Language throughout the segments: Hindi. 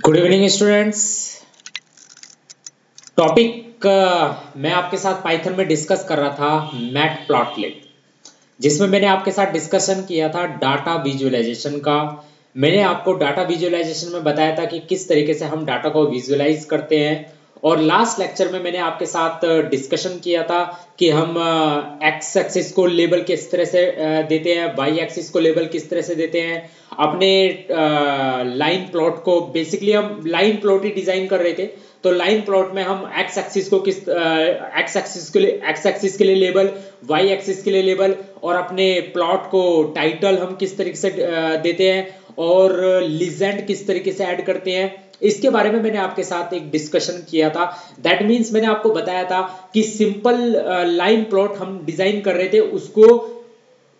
Good evening students. टॉपिक मैं आपके साथ पाइथन में डिस्कस कर रहा था मैटप्लॉटलिब, जिसमें मैंने आपके साथ डिस्कशन किया था डाटा विजुअलाइजेशन का। मैंने आपको डाटा विजुअलाइजेशन में बताया था कि किस तरीके से हम डाटा को विजुअलाइज करते हैं, और लास्ट लेक्चर में मैंने आपके साथ डिस्कशन किया था कि हम एक्स एक्सिस को लेबल किस तरह से देते हैं, वाई एक्सिस को लेबल किस तरह से देते हैं, अपने लाइन प्लॉट को बेसिकली हम लाइन प्लॉट ही डिजाइन कर रहे थे। तो लाइन प्लॉट में हम एक्स एक्सिस को किस एक्स एक्सिस के लिए लेबल, वाई एक्सिस के लिए लेबल, और अपने प्लॉट को टाइटल हम किस तरीके से देते हैं, और लीजेंड किस तरीके से ऐड करते हैं, इसके बारे में मैंने आपके साथ एक डिस्कशन किया था। दैट मीन्स मैंने आपको बताया था कि सिंपल लाइन प्लॉट हम डिजाइन कर रहे थे, उसको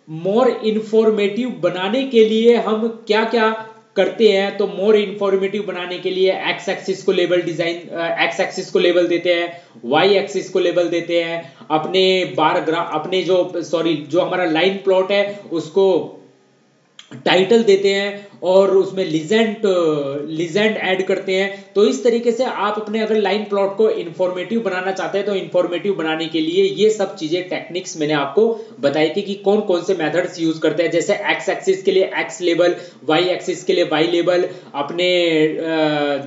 मोर इंफॉर्मेटिव बनाने के लिए हम क्या क्या करते हैं। तो मोर इंफॉर्मेटिव बनाने के लिए एक्स एक्सिस को लेबल एक्स एक्सिस को लेबल देते हैं, वाई एक्सिस को लेबल देते हैं, अपने बार ग्राफ अपने जो हमारा लाइन प्लॉट है उसको टाइटल देते हैं, और उसमें लीजेंड ऐड करते हैं। तो इस तरीके से आप अपने अगर लाइन प्लॉट को इंफॉर्मेटिव बनाना चाहते हैं तो इंफॉर्मेटिव बनाने के लिए ये सब चीजें टेक्निक्स मैंने आपको बताई थी कि कौन कौन से मेथड्स यूज करते हैं। जैसे एक्स एक्सिस के लिए एक्स लेबल, वाई एक्सिस के लिए वाई लेबल, अपने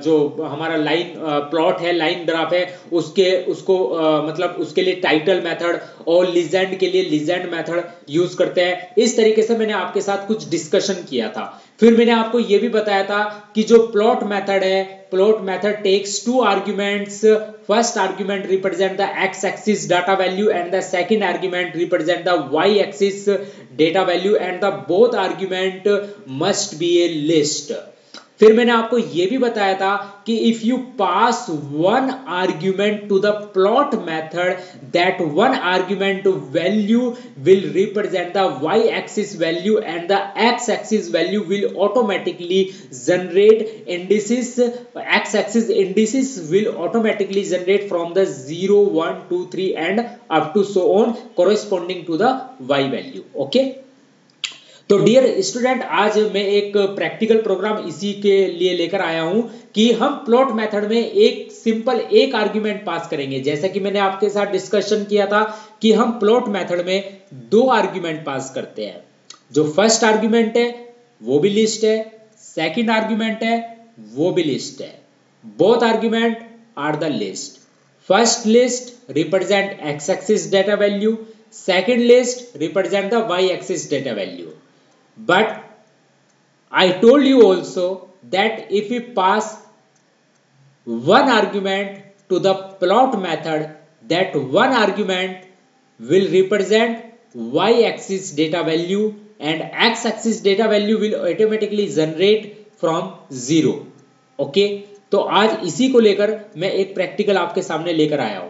जो हमारा लाइन प्लॉट है, लाइन ग्राफ है, उसको मतलब उसके लिए टाइटल मेथड, और लीजेंड के लिए लीजेंड मेथड यूज करते हैं। इस तरीके से मैंने आपके साथ कुछ डिस्कशन किया था। फिर मैंने आपको यह भी बताया था कि जो प्लॉट मेथड है, plot method takes two arguments. First argument represent the x axis data value and the second argument represent the Y axis data value, and the both argument must be a list. फिर मैंने आपको यह भी बताया था कि if you pass one argument to the plot method, that one argument value will represent the Y axis value and the x axis value will automatically generate indices. X axis indices will automatically generate from the 0 1 2 3 and up to so on corresponding to the y value. Okay, तो डियर स्टूडेंट, आज मैं एक प्रैक्टिकल प्रोग्राम इसी के लिए लेकर आया हूं कि हम प्लॉट मेथड में एक सिंपल एक आर्गुमेंट पास करेंगे। जैसा कि मैंने आपके साथ डिस्कशन किया था कि हम प्लॉट मेथड में दो आर्गुमेंट पास करते हैं। जो फर्स्ट आर्गुमेंट है वो भी लिस्ट है, सेकंड आर्गुमेंट है वो भी लिस्ट है। Both argument are the list. First list represent x axis data value, second list represent the Y axis data value. But I told you also that if we pass one argument to the plot method, that one argument will represent y-axis data value and x-axis data value will automatically generate from 0. Okay? तो आज इसी को लेकर मैं एक प्रैक्टिकल आपके सामने लेकर आया हूं।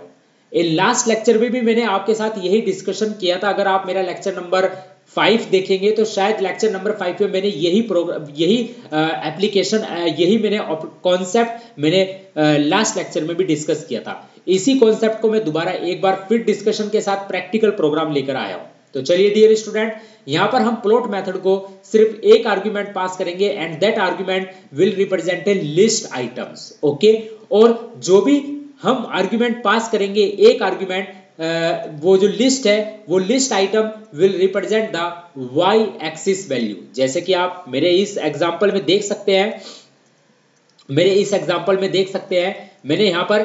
इन लास्ट लेक्चर में भी मैंने आपके साथ यही डिस्कशन किया था। अगर आप मेरा लेक्चर नंबर 5 देखेंगे तो शायद लेक्चर नंबर 5 में मैंने यही प्रोग्राम, यही एप्लीकेशन, यही मैंने कॉन्सेप्ट मैंने लास्ट लेक्चर में भी डिस्कस किया था। इसी कॉन्सेप्ट को मैं दोबारा एक बार फिर डिस्कशन के साथ प्रैक्टिकल प्रोग्राम लेकर आया हूं। तो चलिए डियर स्टूडेंट, यहां पर हम प्लॉट मेथड को सिर्फ एक आर्गुमेंट पास करेंगे and that argument will represent a list items. Okay, और जो भी हम आर्गुमेंट पास करेंगे, एक आर्गुमेंट वो जो लिस्ट है वो list item will represent the Y axis value. जैसे कि आप मेरे इस एग्जांपल में देख सकते हैं, मैंने यहां पर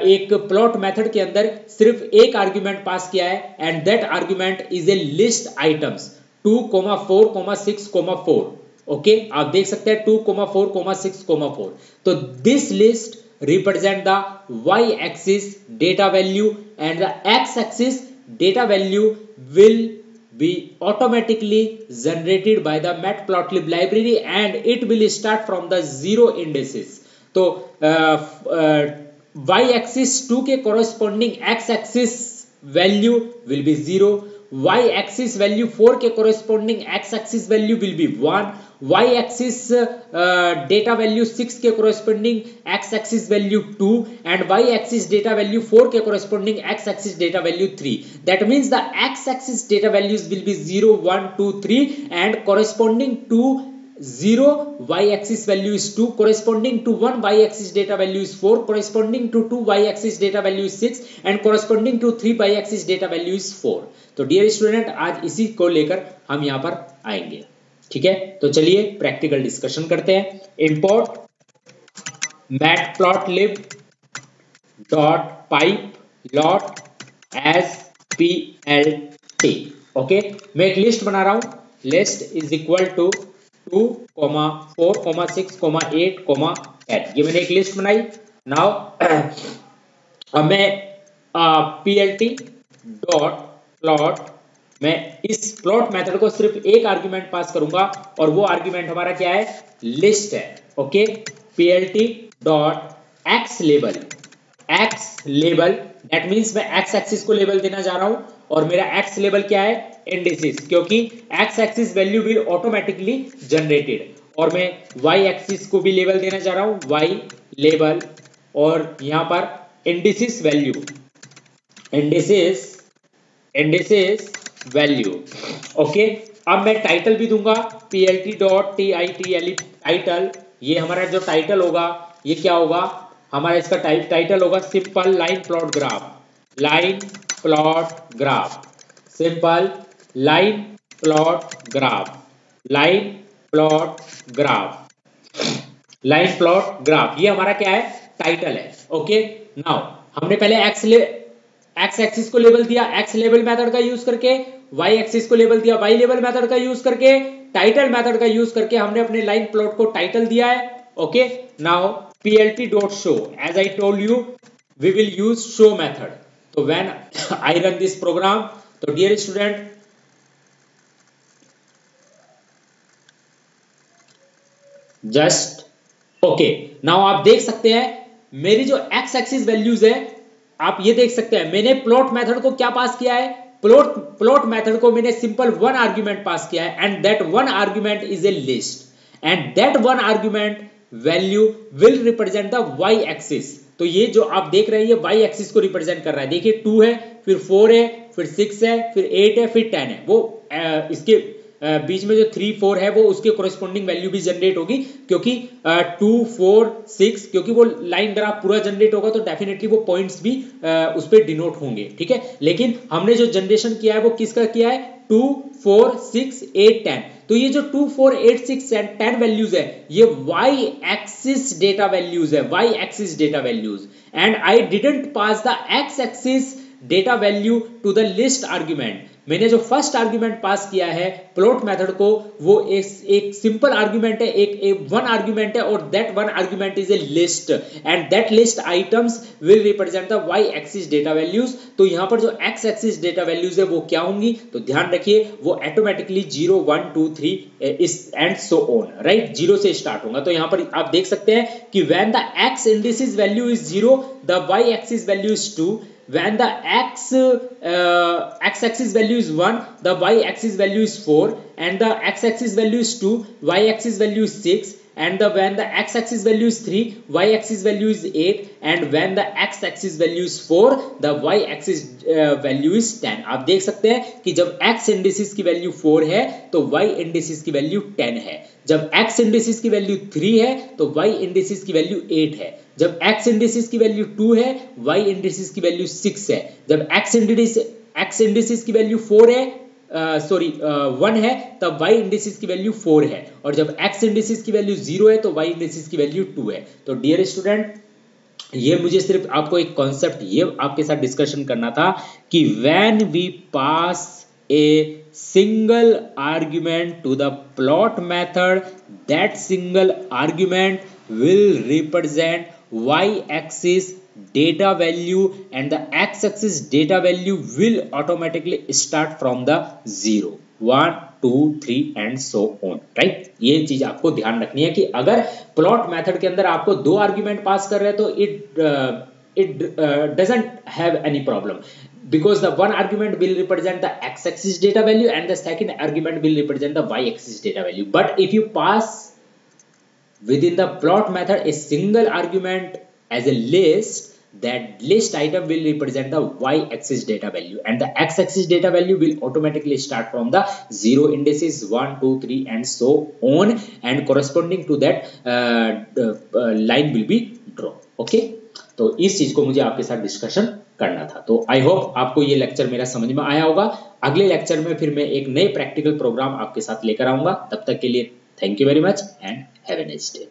एक प्लॉट मेथड के अंदर सिर्फ एक आर्गुमेंट पास किया है and that argument is a list items 2, 4, 6, 4। Okay, आप देख सकते हैं 2, 4, 6, 4। तो this list represent the y-axis data value and the x-axis data value will be automatically generated by the matplotlib library and it will start from the 0 indices. तो y-axis 2 के corresponding x-axis value will be 0, y-axis value 4 के corresponding x-axis value will be 1, y-axis data value 6 के corresponding x-axis value 2 and y-axis data value 4 के corresponding x-axis data value 3. That means the x-axis data values will be 0, 1, 2, 3 and corresponding to 0 y-axis value is 2, corresponding to 1 y-axis data value is 4, corresponding to 2 y-axis data value is 6 and corresponding to 3 y-axis data value is 4। तो डियर स्टूडेंट आज इसी को लेकर हम यहाँ पर आएंगे, ठीक है। तो चलिए प्रैक्टिकल डिस्कशन करते हैं। Import matplotlib dot pyplot as plt। Okay, मैं एक लिस्ट बना रहा हूं, लिस्ट इज इक्वल टू 2, 4, 6, 8, 10। ये मैंने एक लिस्ट बनाई। नाउ अब मैं plt डॉट प्लॉट, मैं इस प्लॉट मेथड को सिर्फ एक आर्गुमेंट पास करूंगा और वो आर्गुमेंट हमारा क्या है, लिस्ट है। Okay, plt dot x label, x label that means मैं एक्स एक्सिस को लेबल देना जा रहा हूं और मेरा एक्स लेबल क्या है, इंडिसेस, क्योंकि x axis value will automatically generated, और मैं वाई एक्सिस को भी लेबल देना जा रहा हूं, वाई लेबल, और यहां पर indices value, indices value. Okay, अब मैं टाइटल भी दूंगा plt डॉट title टाइटल। ये हमारा जो टाइटल होगा ये क्या होगा, हमारा इसका टाइटल होगा simple line plot graph, line plot graph, simple line plot graph, line plot graph, line plot graph, ये हमारा क्या है, टाइटल है। ओके, नाउ हमने पहले एक्स एक्सिस को लेबल दिया एक्स लेबल मेथड का यूज करके, वाई एक्सिस को लेबल दिया वाई लेबल मेथड का यूज करके, टाइटल मेथड का यूज करके हमने अपने लाइन प्लॉट को टाइटल दिया है। Okay, now plt dot show, as I told you we will use show method। तो when I run this program, तो dear student just okay, now आप देख सकते हैं मेरी जो एक्स एक्सिस वैल्यूज है, आप ये देख सकते हैं मैंने प्लॉट मेथड को क्या पास किया है, प्लॉट मेथड को मैंने सिंपल वन आर्गुमेंट पास किया है and that one argument is a list and that one argument value will represent the Y axis. तो ये जो आप देख रहे हैं ये वाई एक्सिस को रिप्रेजेंट कर रहा है। देखिए 2 है, फिर 4 है, फिर 6 है, फिर 8 है, फिर 10 है। वो इसके बीच में जो 3, 4 है वो उसके कोरेस्पोंडिंग वैल्यू भी जनरेट होगी, क्योंकि 2, 4, 6, क्योंकि वो लाइन ग्राफ पूरा जनरेट होगा तो डेफिनेटली वो पॉइंट्स भी उस पर डिनोट होंगे, ठीक है। लेकिन हमने जो जनरेशन किया है वो किसका किया है, 2, 4, 6, 8, 10। तो ये जो 2, 4, 8, 6 एंड 10 वैल्यूज है ये वाई एक्सिस डेटा वैल्यूज है, Y axis data values, and I didn't pass the x axis data value to the list argument. मैंने जो फर्स्ट आर्गुमेंट पास किया है प्लॉट मेथड को वो एक सिंपल आर्गुमेंट है, एक वन आर्गुमेंट है, और that one argument is a list and that list items will represent the Y axis data values. तो यहां पर जो एक्स एक्सिस डेटा वैल्यूज है वो क्या होंगी, तो ध्यान रखिए वो ऑटोमेटिकली 0, 1, 2, 3 इस एंड सो ऑन, राइट, 0 से स्टार्ट होगा। तो यहां पर आप देख सकते हैं कि when the X indices value is 0 the Y axis value is 2, when the x axis value is 1 the y axis value is 4 and the x axis value is 2 y axis value is 6 and when the x axis value is 3 y axis value is 8 and when the x axis value is 4 the y axis value is 10। आप देख सकते हैं कि जब x इंडिसेस की वैल्यू 4 है तो y इंडिसेस की वैल्यू 10 है, जब x इंडिसेस की वैल्यू 3 है तो y इंडिसेस की वैल्यू 8 है, जब x इंडिसेस की वैल्यू 2 है y इंडिसेस की वैल्यू 6 है, जब x इंडिसेस की वैल्यू 4 है 1 है तब y इंडिसेस की वैल्यू 4 है, और जब x इंडिसेस की वैल्यू 0 है तो y इंडिसेस की वैल्यू 2 है। तो डियर स्टूडेंट ये मुझे सिर्फ आपको एक कॉन्सेप्ट ये आपके साथ डिस्कशन करना था कि when we pass a single argument to the plot method, that single argument will represent y-axis data value and the x-axis data value will automatically start from the 0, 1, 2, 3 and so on, right। ये चीज आपको ध्यान रखनी है कि अगर प्लॉट मेथड के अंदर आपको 2 आर्ग्यूमेंट पास कर रहे हैं तो it doesn't have any problem because the one argument will represent the x-axis data value and the second argument will represent the y-axis data value। But if you pass within the plot method a single argument as a list, that list item will represent the y-axis data value and the x-axis data value will automatically start from the 0 indices 1, 2, 3 and so on, and corresponding to that line will be drawn. Okay, तो इस चीज को मुझे आपके साथ डिस्कशन करना था। तो आई होप आपको ये लेक्चर मेरा समझ में आया होगा। अगले लेक्चर में फिर मैं एक नए प्रैक्टिकल प्रोग्राम आपके साथ लेकर आऊंगा। तब तक के लिए thank you very much and have a nice day.